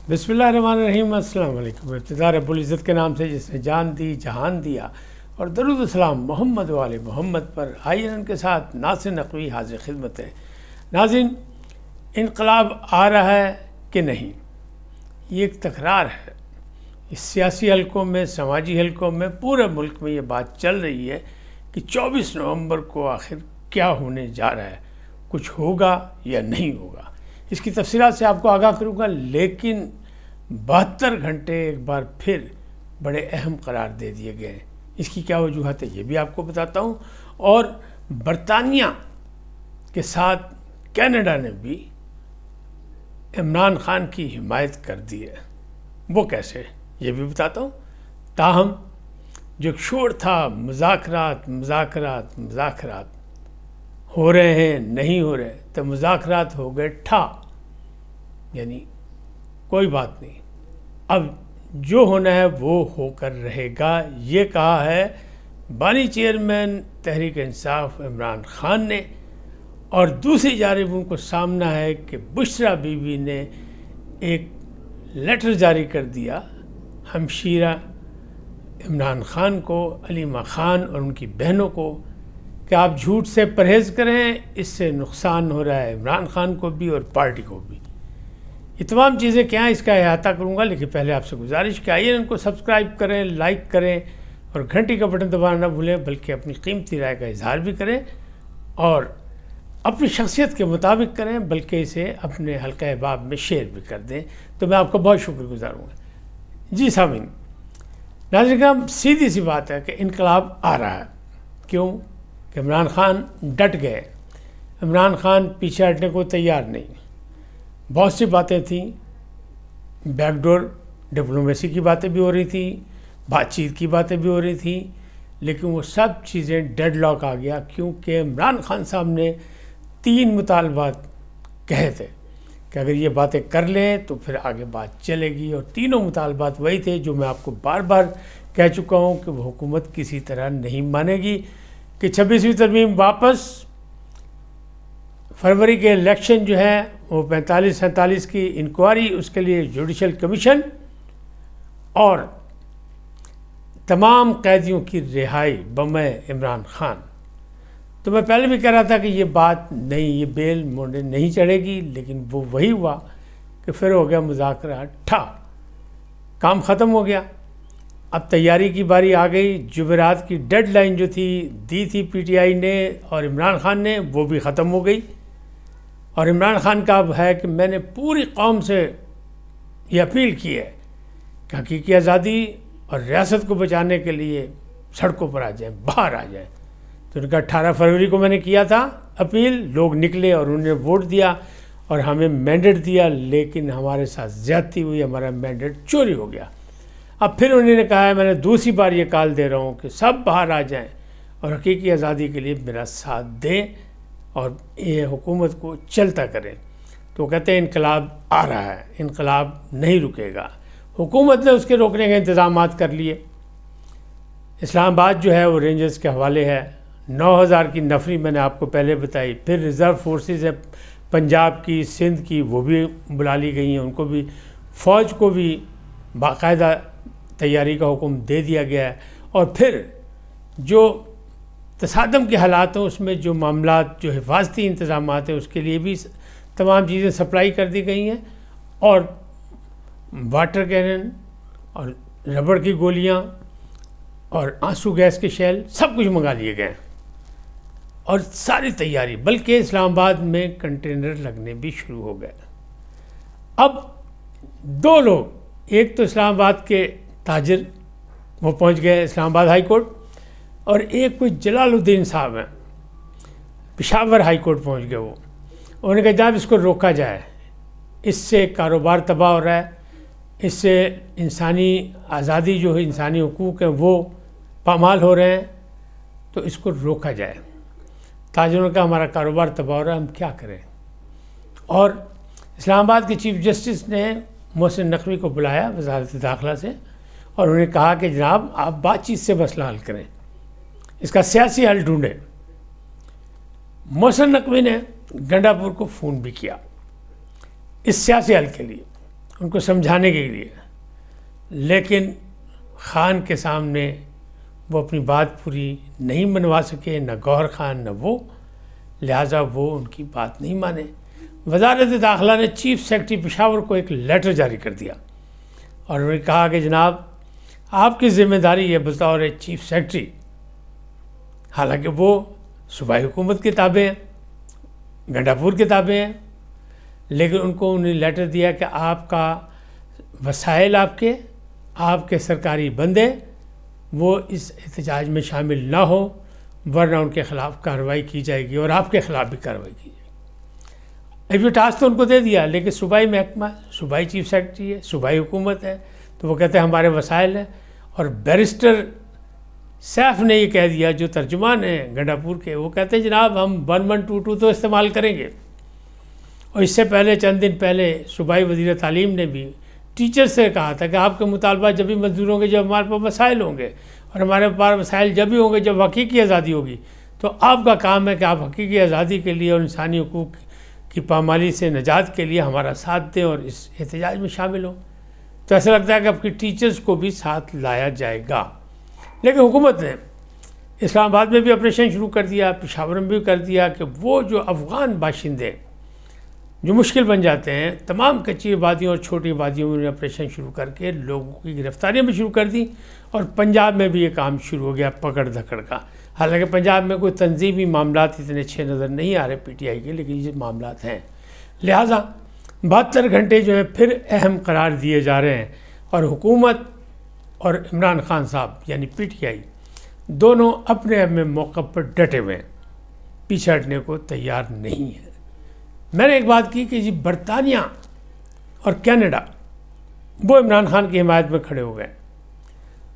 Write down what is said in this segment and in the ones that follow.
بسم اللہ الرحمن الرحیم۔ السلام علیکم۔ ابتدا رب العزت کے نام سے جس نے جان دی جہان دیا، اور درود السلام محمد والے محمد پر۔ آئیے ان کے ساتھ ناصر نقوی حاضر خدمت ہے۔ ناظرین، انقلاب آ رہا ہے کہ نہیں، یہ ایک تکرار ہے۔ اس سیاسی حلقوں میں، سماجی حلقوں میں، پورے ملک میں یہ بات چل رہی ہے کہ 24 نومبر کو آخر کیا ہونے جا رہا ہے، کچھ ہوگا یا نہیں ہوگا۔ اس کی تفصیلات سے آپ کو آگاہ کروں گا، لیکن 72 گھنٹے ایک بار پھر بڑے اہم قرار دے دیے گئے ہیں۔ اس کی کیا وجوہات ہے یہ بھی آپ کو بتاتا ہوں۔ اور برطانیہ کے ساتھ کینیڈا نے بھی عمران خان کی حمایت کر دی ہے، وہ کیسے یہ بھی بتاتا ہوں۔ تاہم جو ایک شور تھا مذاکرات مذاکرات مذاکرات ہو رہے ہیں نہیں ہو رہے، تو مذاکرات ہو گئے ٹھا، یعنی کوئی بات نہیں، اب جو ہونا ہے وہ ہو کر رہے گا، یہ کہا ہے بانی چیئرمین تحریک انصاف عمران خان نے۔ اور دوسری جانب ان کو سامنا ہے کہ بشریٰ بی بی نے ایک لیٹر جاری کر دیا ہمشیرہ عمران خان کو، علیمہ خان اور ان کی بہنوں کو، کہ آپ جھوٹ سے پرہیز کریں، اس سے نقصان ہو رہا ہے عمران خان کو بھی اور پارٹی کو بھی۔ یہ تمام چیزیں کیا ہیں اس کا احاطہ کروں گا، لیکن پہلے آپ سے گزارش کہ آئیے ان کو سبسکرائب کریں، لائک کریں اور گھنٹی کا بٹن دبانا نہ بھولیں، بلکہ اپنی قیمتی رائے کا اظہار بھی کریں اور اپنی شخصیت کے مطابق کریں، بلکہ اسے اپنے حلقہ احباب میں شیئر بھی کر دیں، تو میں آپ کا بہت شکر گزار ہوں گا۔ جی سامعین، ناظرین کرام، سیدھی سی بات ہے کہ انقلاب آ رہا ہے۔ کیوں؟ کہ عمران خان ڈٹ گئے، عمران خان پیچھے ہٹنے کو تیار نہیں۔ بہت سی باتیں تھیں، بیک ڈور ڈپلومیسی کی باتیں بھی ہو رہی تھیں، بات چیت کی باتیں بھی ہو رہی تھیں، لیکن وہ سب چیزیں ڈیڈ لاک آ گیا، کیونکہ عمران خان صاحب نے 3 مطالبات کہے تھے کہ اگر یہ باتیں کر لیں تو پھر آگے بات چلے گی، اور تینوں مطالبات وہی تھے جو میں آپ کو بار بار کہہ چکا ہوں کہ وہ حکومت کسی طرح نہیں مانے گی، کہ 26ویں ترمیم واپس، فروری کے الیکشن جو ہے وہ 45-47 کی انکوائری، اس کے لیے جوڈیشل کمیشن، اور تمام قیدیوں کی رہائی بمِ عمران خان۔ تو میں پہلے بھی کہہ رہا تھا کہ یہ بات نہیں، یہ بیل موڑنے نہیں چڑھے گی، لیکن وہ وہی ہوا کہ پھر ہو گیا مذاکرہ ٹھا، کام ختم ہو گیا۔ اب تیاری کی باری آ گئی، جمعرات کی ڈیڈ لائن جو تھی دی تھی پی ٹی آئی نے اور عمران خان نے، وہ بھی ختم ہو گئی۔ اور عمران خان کا اب ہے کہ میں نے پوری قوم سے یہ اپیل کی ہے کہ حقیقی آزادی اور ریاست کو بچانے کے لیے سڑکوں پر آ جائیں، باہر آ جائیں۔ تو ان کا 18 فروری کو میں نے کیا تھا اپیل، لوگ نکلے اور انہوں نے ووٹ دیا اور ہمیں مینڈیٹ دیا، لیکن ہمارے ساتھ زیادتی ہوئی، ہمارا مینڈیٹ چوری ہو گیا۔ اب پھر انہوں نے کہا ہے، میں نے دوسری بار یہ کال دے رہا ہوں کہ سب باہر آ جائیں اور حقیقی آزادی کے لیے میرا ساتھ دیں اور یہ حکومت کو چلتا کریں۔ تو کہتے ہیں انقلاب آ رہا ہے، انقلاب نہیں رکے گا۔ حکومت نے اس کے روکنے کے انتظامات کر لیے۔ اسلام آباد جو ہے وہ رینجرز کے حوالے ہے، 9000 کی نفری میں نے آپ کو پہلے بتائی، پھر ریزرو فورسز ہے پنجاب کی، سندھ کی، وہ بھی بلا لی گئی ہیں، ان کو بھی، فوج کو بھی باقاعدہ تیاری کا حکم دے دیا گیا ہے۔ اور پھر جو تصادم کے حالات ہیں اس میں جو معاملات، جو حفاظتی انتظامات ہیں، اس کے لیے بھی تمام چیزیں سپلائی کر دی گئی ہیں، اور واٹر کینن اور ربڑ کی گولیاں اور آنسو گیس کے شیل سب کچھ منگا لیے گئے ہیں، اور ساری تیاری، بلکہ اسلام آباد میں کنٹینر لگنے بھی شروع ہو گئے۔ اب 2 لوگ، ایک تو اسلام آباد کے تاجر، وہ پہنچ گئے اسلام آباد ہائی کورٹ، اور ایک کوئی جلال الدین صاحب ہیں، پشاور ہائی کورٹ پہنچ گئے۔ وہ انہوں نے کہا جناب اس کو روکا جائے، اس سے کاروبار تباہ ہو رہا ہے، اس سے انسانی آزادی جو ہے، انسانی حقوق ہیں وہ پامال ہو رہے ہیں، تو اس کو روکا جائے۔ تاجروں نے کہا ہمارا کاروبار تباہ ہو رہا ہے، ہم کیا کریں؟ اور اسلام آباد کے چیف جسٹس نے محسن نقوی کو بلایا وزارت داخلہ سے، اور انہوں نے کہا کہ جناب آپ بات چیت سے مسئلہ حل کریں، اس کا سیاسی حل ڈھونڈیں۔ محسن نقوی نے گنڈا پور کو فون بھی کیا اس سیاسی حل کے لیے، ان کو سمجھانے کے لیے، لیکن خان کے سامنے وہ اپنی بات پوری نہیں منوا سکے، نہ گوہر خان نہ وہ، لہٰذا وہ ان کی بات نہیں مانے۔ وزارت داخلہ نے چیف سیکرٹری پشاور کو ایک لیٹر جاری کر دیا اور انہوں نے کہا کہ جناب آپ کی ذمہ داری ہے بطور چیف سیکرٹری، حالانکہ وہ صوبائی حکومت کے تابع ہیں، گنڈاپور کے تابع ہیں، لیکن ان کو انہیں لیٹر دیا کہ آپ کا وسائل آپ کے سرکاری بندے وہ اس احتجاج میں شامل نہ ہوں، ورنہ ان کے خلاف کارروائی کی جائے گی اور آپ کے خلاف بھی کارروائی کی جائے گی۔ اب یہ ٹاسک تو ان کو دے دیا، لیکن صوبائی محکمہ، صوبائی چیف سیکرٹری ہے، صوبائی حکومت ہے، تو وہ کہتے ہیں ہمارے وسائل ہیں۔ اور بیرسٹر سیف نے یہ کہہ دیا، جو ترجمان ہیں گنڈاپور کے، وہ کہتے ہیں جناب ہم 1122 تو استعمال کریں گے۔ اور اس سے پہلے چند دن پہلے صوبائی وزیر تعلیم نے بھی ٹیچر سے کہا تھا کہ آپ کے مطالبات جب بھی منظور ہوں گے جب ہمارے پاس وسائل ہوں گے، اور ہمارے پاس وسائل جب بھی ہوں گے جب حقیقی آزادی ہوگی، تو آپ کا کام ہے کہ آپ حقیقی آزادی کے لیے اور انسانی حقوق کی پامالی سے نجات کے لیے ہمارا ساتھ دیں اور اس احتجاج میں شامل ہوں۔ تو ایسا لگتا ہے کہ آپ کی ٹیچرز کو بھی ساتھ لایا جائے گا، لیکن حکومت نے اسلام آباد میں بھی آپریشن شروع کر دیا، پشاور میں بھی کر دیا کہ وہ جو افغان باشندے جو مشکل بن جاتے ہیں، تمام کچی آبادیوں اور چھوٹی آبادیوں میں آپریشن شروع کر کے لوگوں کی گرفتاریاں بھی شروع کر دی، اور پنجاب میں بھی یہ کام شروع ہو گیا پکڑ دھکڑ کا۔ حالانکہ پنجاب میں کوئی تنظیمی معاملات اتنے اچھے نظر نہیں آ رہے پی ٹی آئی کے، لیکن یہ معاملات ہیں، لہٰذا 72 گھنٹے جو ہیں پھر اہم قرار دیے جا رہے ہیں، اور حکومت اور عمران خان صاحب یعنی پی ٹی آئی دونوں اپنے اپنے موقع پر ڈٹے ہوئے ہیں، پیچھے ہٹنے کو تیار نہیں ہیں۔ میں نے ایک بات کی کہ جی برطانیہ اور کینیڈا وہ عمران خان کی حمایت میں کھڑے ہو گئے،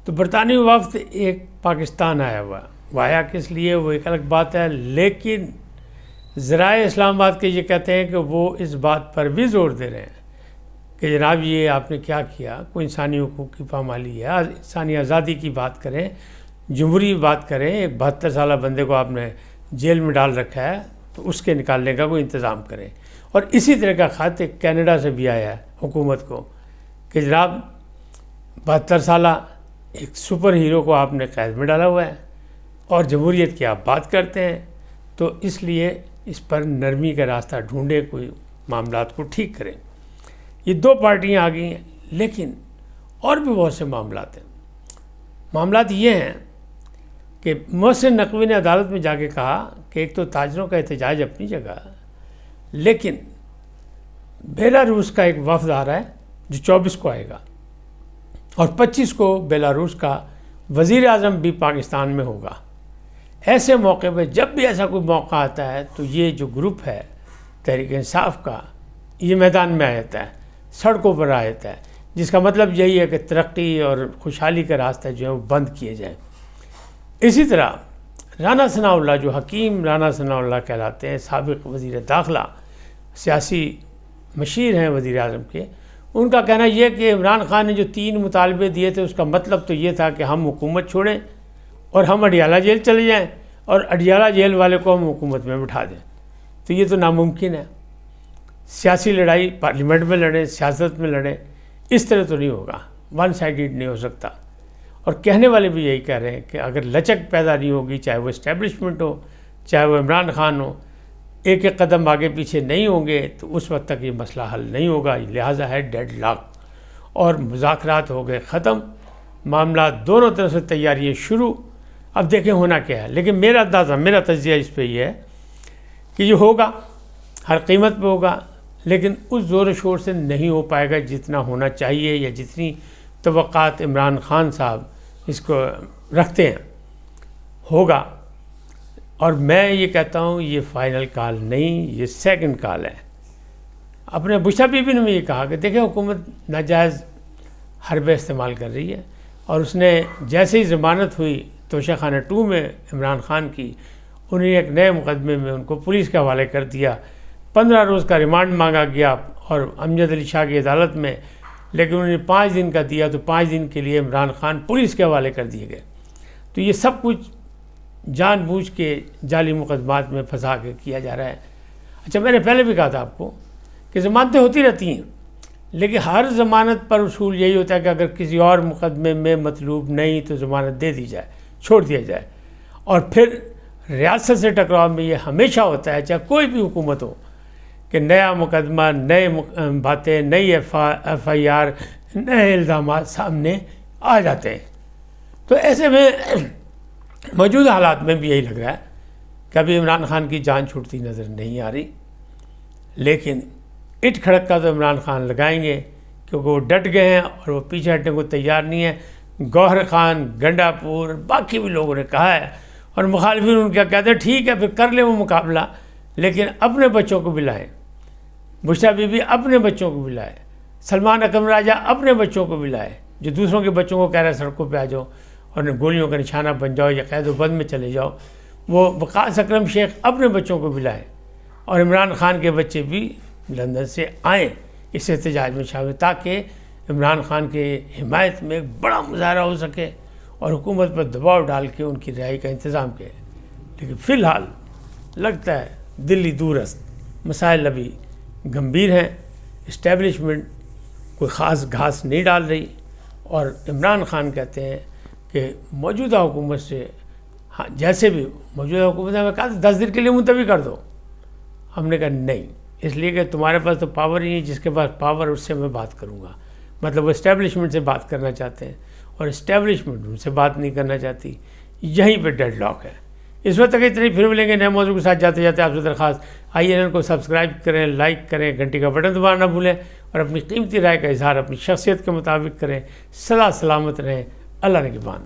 تو برطانوی وفد ایک پاکستان آیا ہوا، وہ آیا کس لیے وہ ایک الگ بات ہے، لیکن ذرائع اسلام آباد کے یہ کہتے ہیں کہ وہ اس بات پر بھی زور دے رہے ہیں کہ جناب یہ آپ نے کیا کیا، کوئی انسانی حقوق کی پامالی ہے، انسانی آزادی کی بات کریں، جمہوری بات کریں، ایک 72 سالہ بندے کو آپ نے جیل میں ڈال رکھا ہے تو اس کے نکالنے کا کوئی انتظام کریں۔ اور اسی طرح کا خط ایک کینیڈا سے بھی آیا ہے حکومت کو کہ جناب 72 سالہ ایک سپر ہیرو کو آپ نے قید میں ڈالا ہوا ہے اور جمہوریت کی آپ بات کرتے ہیں، تو اس لیے اس پر نرمی کا راستہ ڈھونڈے، کوئی معاملات کو ٹھیک کریں۔ یہ دو پارٹیاں آ گئی ہیں، لیکن اور بھی بہت سے معاملات ہیں۔ معاملات یہ ہیں کہ محسن نقوی نے عدالت میں جا کے کہا کہ ایک تو تاجروں کا احتجاج اپنی جگہ، لیکن بیلاروس کا ایک وفد آ رہا ہے جو 24 کو آئے گا، اور 25 کو بیلاروس کا وزیر اعظم بھی پاکستان میں ہوگا۔ ایسے موقع پہ جب بھی ایسا کوئی موقع آتا ہے تو یہ جو گروپ ہے تحریک انصاف کا، یہ میدان میں آ جاتا ہے، سڑکوں پر آ جاتا ہے، جس کا مطلب یہی ہے کہ ترقی اور خوشحالی کا راستہ جو ہے وہ بند کیے جائیں۔ اسی طرح رانا ثناء اللہ، جو حکیم رانا ثناء اللہ کہلاتے ہیں، سابق وزیر داخلہ، سیاسی مشیر ہیں وزیر اعظم کے، ان کا کہنا یہ کہ عمران خان نے جو 3 مطالبے دیے تھے اس کا مطلب تو یہ تھا کہ ہم حکومت چھوڑیں اور ہم اڈیالہ جیل چلے جائیں، اور اڈیالہ جیل والے کو ہم حکومت میں بٹھا دیں، تو یہ تو ناممکن ہے۔ سیاسی لڑائی پارلیمنٹ میں لڑیں، سیاست میں لڑیں، اس طرح تو نہیں ہوگا، ون سائیڈڈ نہیں ہو سکتا۔ اور کہنے والے بھی یہی کہہ رہے ہیں کہ اگر لچک پیدا نہیں ہوگی، چاہے وہ اسٹیبلشمنٹ ہو، چاہے وہ عمران خان ہو، ایک ایک قدم آگے پیچھے نہیں ہوں گے تو اس وقت تک یہ مسئلہ حل نہیں ہوگا، لہٰذا ہے ڈیڈ لاک، اور مذاکرات ہو گئے ختم، معاملات دونوں طرف سے تیاریاں شروع، اب دیکھیں ہونا کیا ہے۔ لیکن میرا اندازہ، میرا تجزیہ اس پہ یہ ہے کہ یہ ہوگا، ہر قیمت پہ ہوگا، لیکن اس زور و شور سے نہیں ہو پائے گا جتنا ہونا چاہیے یا جتنی توقعات عمران خان صاحب اس کو رکھتے ہیں، ہوگا۔ اور میں یہ کہتا ہوں یہ فائنل کال نہیں، یہ سیکنڈ کال ہے۔ اپنے بشا بی بی نے بھی یہ کہا کہ دیکھیں حکومت ناجائز حربے استعمال کر رہی ہے، اور اس نے جیسے ہی ضمانت ہوئی توشہ خانہ 2 میں عمران خان کی، انہیں ایک نئے مقدمے میں ان کو پولیس کے حوالے کر دیا، 15 روز کا ریمانڈ مانگا گیا اور امجد علی شاہ کی عدالت میں، لیکن انہوں نے 5 دن کا دیا، تو 5 دن کے لیے عمران خان پولیس کے حوالے کر دیے گئے۔ تو یہ سب کچھ جان بوجھ کے جعلی مقدمات میں پھنسا کے کیا جا رہا ہے۔ اچھا، میں نے پہلے بھی کہا تھا آپ کو کہ ضمانتیں ہوتی رہتی ہیں، لیکن ہر ضمانت پر اصول یہی ہوتا ہے کہ اگر کسی اور مقدمے میں مطلوب نہیں تو ضمانت دے دی جائے، چھوڑ دیا جائے. اور پھر ریاست سے ٹکراؤ میں یہ ہمیشہ ہوتا ہے، چاہے کوئی بھی حکومت ہو، کہ نیا مقدمہ، نئے باتیں، نئی ایف آئی آر، نئے الزامات سامنے آ جاتے ہیں. تو ایسے میں موجودہ حالات میں بھی یہی لگ رہا ہے کہ ابھی عمران خان کی جان چھوٹتی نظر نہیں آ رہی، لیکن اٹ کھڑک کا تو عمران خان لگائیں گے، کیونکہ وہ ڈٹ گئے ہیں اور وہ پیچھے ہٹنے کو تیار نہیں ہے. گوہر خان، گنڈا پور، باقی بھی لوگوں نے کہا ہے، اور مخالفین ان کا کہتے ہیں ٹھیک ہے پھر کر لیں وہ مقابلہ، لیکن اپنے بچوں کو بھی لائیں. بشریٰ بی بی اپنے بچوں کو بھی لائے، سلمان اکرم راجہ اپنے بچوں کو بھی لائے، جو دوسروں کے بچوں کو کہہ رہے ہیں سڑکوں پہ آ جاؤ اور گولیوں کا نشانہ بن جاؤ یا قید و بند میں چلے جاؤ. وہ وقاص اکرم شیخ اپنے بچوں کو بھی لائیں، اور عمران خان کے بچے بھی لندن سے آئیں اس احتجاج میں شامل، تاکہ عمران خان کے حمایت میں ایک بڑا مظاہرہ ہو سکے اور حکومت پر دباؤ ڈال کے ان کی رہائی کا انتظام کیا. لیکن فی الحال لگتا ہے دلی دور است، مسائل ابھی گمبھیر ہیں، اسٹیبلشمنٹ کوئی خاص گھاس نہیں ڈال رہی، اور عمران خان کہتے ہیں کہ موجودہ حکومت سے جیسے بھی موجودہ حکومت نے ہمیں کہا 10 دن کے لیے ملتوی کر دو. ہم نے کہا نہیں، اس لیے کہ تمہارے پاس تو پاور ہی نہیں، جس کے پاس پاور اس سے میں بات کروں گا. مطلب وہ اسٹیبلشمنٹ سے بات کرنا چاہتے ہیں اور اسٹیبلشمنٹ ان سے بات نہیں کرنا چاہتی. یہیں پہ ڈیڈ لاک ہے. اس وقت تک اتنی، پھر ملیں گے نئے موضوع کے ساتھ. جاتے جاتے آپ سے درخواست، INN کو سبسکرائب کریں، لائک کریں، گھنٹی کا بٹن دبانا نہ بھولیں، اور اپنی قیمتی رائے کا اظہار اپنی شخصیت کے مطابق کریں. سدا سلامت رہیں. اللہ نگہبان.